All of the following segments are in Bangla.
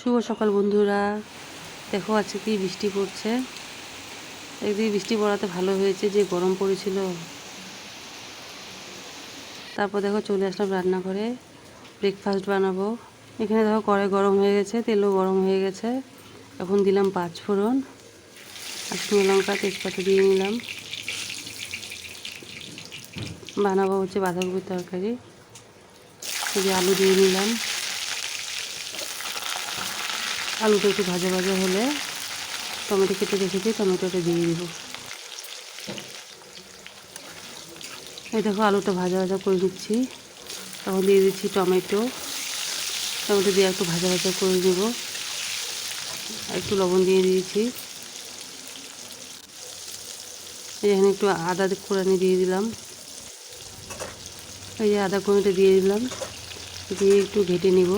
শুভ সকাল বন্ধুরা। দেখো আজকে কি বৃষ্টি পড়ছে। একদিকে বৃষ্টি পড়াতে ভালো হয়েছে, যে গরম পড়েছিল। তারপর দেখো চলে আসলাম রান্নাঘরে, ব্রেকফাস্ট বানাবো। এখানে দেখো কড়াই গরম হয়ে গেছে, তেলও গরম হয়ে গেছে। এখন দিলাম 5 ফোড়ন আর শুকনো লঙ্কা, তেজপাতা দিয়ে নিলাম। বানাবো হচ্ছে বাঁধাকপির তরকারি। এই যে আলু দিয়ে নিলাম। আলুটা একটু ভাজা ভাজা হলে টমেটো কেটে রেখেছি, টমেটোটা দিয়ে দিব। এই দেখো আলুটা ভাজা ভাজা করে দিচ্ছি। তখন দিয়ে দিচ্ছি টমেটো দিয়ে একটু ভাজা ভাজা করে দেব। একটু লবণ দিয়ে দিয়েছি। এখানে একটু আদা কোড়ানি দিয়ে দিলাম। এই যে আদা কোড়ানিটা দিয়ে দিলাম, দিয়ে একটু ঘেটে নিব।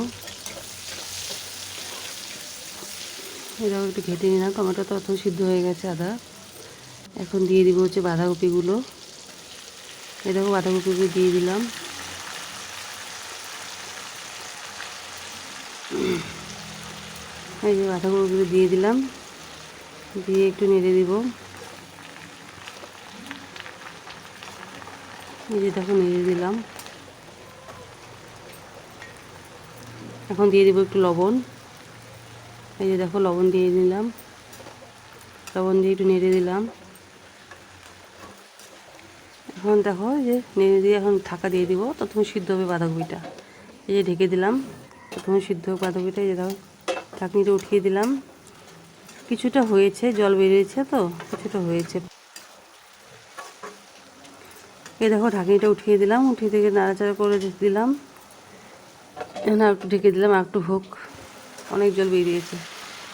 এই দেখো একটু ঘেটে নিলাম। টমেটো তো অত সিদ্ধ হয়ে গেছে আদা। এখন দিয়ে দিব হচ্ছে বাঁধাকপিগুলো। এই দেখো বাঁধাকপিগুলো দিয়ে দিলাম। এই যে বাঁধাকপিগুলো দিয়ে দিলাম, দিয়ে একটু নেড়ে দিব। এই যে দেখো নেড়ে দিলাম। এখন দিয়ে দিব একটু লবণ। এই যে দেখো লবণ দিয়ে নিলাম। লবণ দিয়ে একটু নেড়ে দিলাম। এখন দেখো যে নেড়ে দিয়ে এখন ঢাকা দিয়ে দিব, ততক্ষণ সিদ্ধ হবে বাঁধাকপিটা। এই যে ঢেকে দিলাম, ততক্ষণ সিদ্ধ হবে বাঁধাকপিটা। এই যে দেখো ঢাকনিটা উঠিয়ে দিলাম। কিছুটা হয়েছে, জল বেরিয়েছে, তো কিছুটা হয়েছে। এই দেখো ঢাকনিটা উঠিয়ে দিলাম, উঠিয়ে থেকে নাড়াচাড়া করে দিলাম। এখন আর একটু ঢেকে দিলাম, আর একটু হোক, অনেক জল বেরিয়েছে।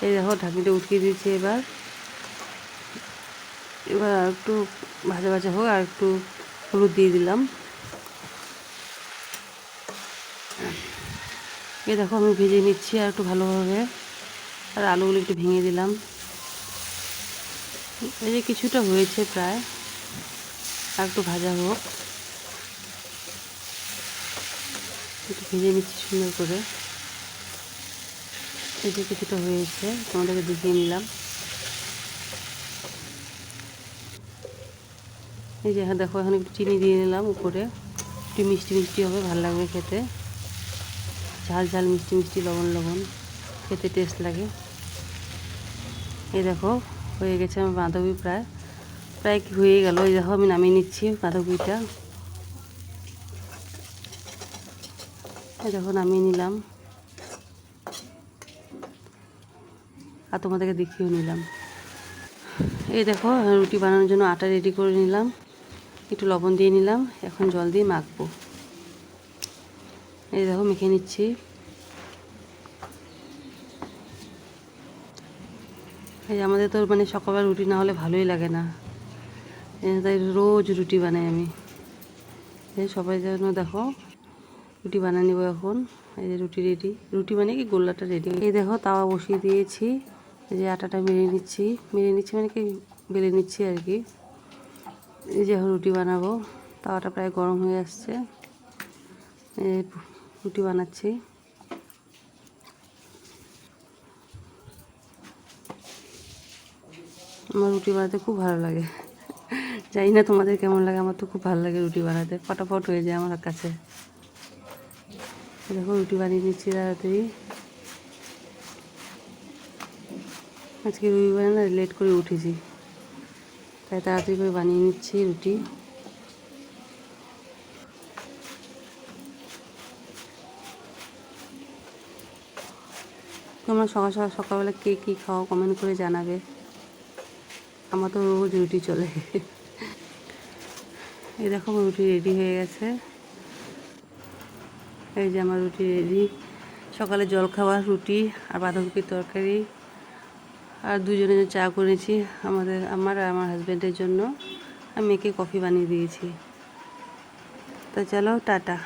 এই দেখো ঢাকনিটা উঠিয়ে দিয়েছি। এবার আর একটু ভাজা ভাজা হোক, আর একটু হলুদ দিয়ে দিলাম। এই দেখো আমি ভেজে নিচ্ছি আর একটু ভালোভাবে। আর আলুগুলো একটু ভেঙে দিলাম। এই যে কিছুটা হয়েছে প্রায়, আর একটু ভাজা হোক। একটু ভেজে নিচ্ছি সুন্দর করে। এই যে কিছুটা হয়েছে, তোমাদেরকে দেখিয়ে নিলাম। এই যে দেখো এখন একটু চিনি দিয়ে নিলাম উপরে। একটু মিষ্টি মিষ্টি হবে, ভালো লাগবে খেতে। ঝাল ঝাল মিষ্টি মিষ্টি লবণ লবণ খেতে টেস্ট লাগে। এই দেখো হয়ে গেছে আমার বাঁধাকপি, প্রায় প্রায় কি হয়ে গেল। এই দেখো আমি নামিয়ে নিচ্ছি বাঁধাকপিটা। এই দেখো নামিয়ে নিলাম, আর তোমাদেরকে দেখিয়েও নিলাম। এই দেখো রুটি বানানোর জন্য আটা রেডি করে নিলাম। একটু লবণ দিয়ে নিলাম, এখন জল দিয়ে মাখবো। এই দেখো মেখে নিচ্ছি। এই আমাদের তো মানে সকালবেলা রুটি না হলে ভালোই লাগে না, তাই রোজ রুটি বানাই আমি। এই সবাই যেন দেখো রুটি বানিয়ে নেবো এখন। এই যে রুটি রেডি, রুটি মানে কি গোল্লাটা রেডি। এই দেখো তাওয়া বসিয়ে দিয়েছি। এই যে আটাটা মেরে নিচ্ছি মানে কি বেলে নিচ্ছি আর কি। এই যে এখন রুটি বানাবো, তাওয়াটা প্রায় গরম হয়ে আসছে। এই রুটি বানাচ্ছি। আমার রুটি বানাতে খুব ভালো লাগে। জানি না তোমাদের কেমন লাগে, আমার তো খুব ভালো লাগে রুটি বানাতে, ফটাফট হয়ে যায় আমার কাছে। দেখো রুটি বানিয়ে নিচ্ছি তাড়াতাড়ি। আজকে রবিবার না, লেট করে উঠেছি, তাই তাড়াতাড়ি করে বানিয়ে নিচ্ছি রুটি। তোমরা সকালবেলা কে কী খাও কমেন্ট করে জানাবে। আমার তো রোজ রুটি চলে। এই দেখো আমার রুটি রেডি হয়ে গেছে। এই যে আমার রুটি রেডি। সকালে জলখাবার রুটি আর বাঁধাকপির তরকারি, আর দুজনের চা করেছি, আমার আর আমার হাজব্যান্ডের জন্য। আর মেয়েকে কফি বানিয়ে দিয়েছি। তা চলো টাটা।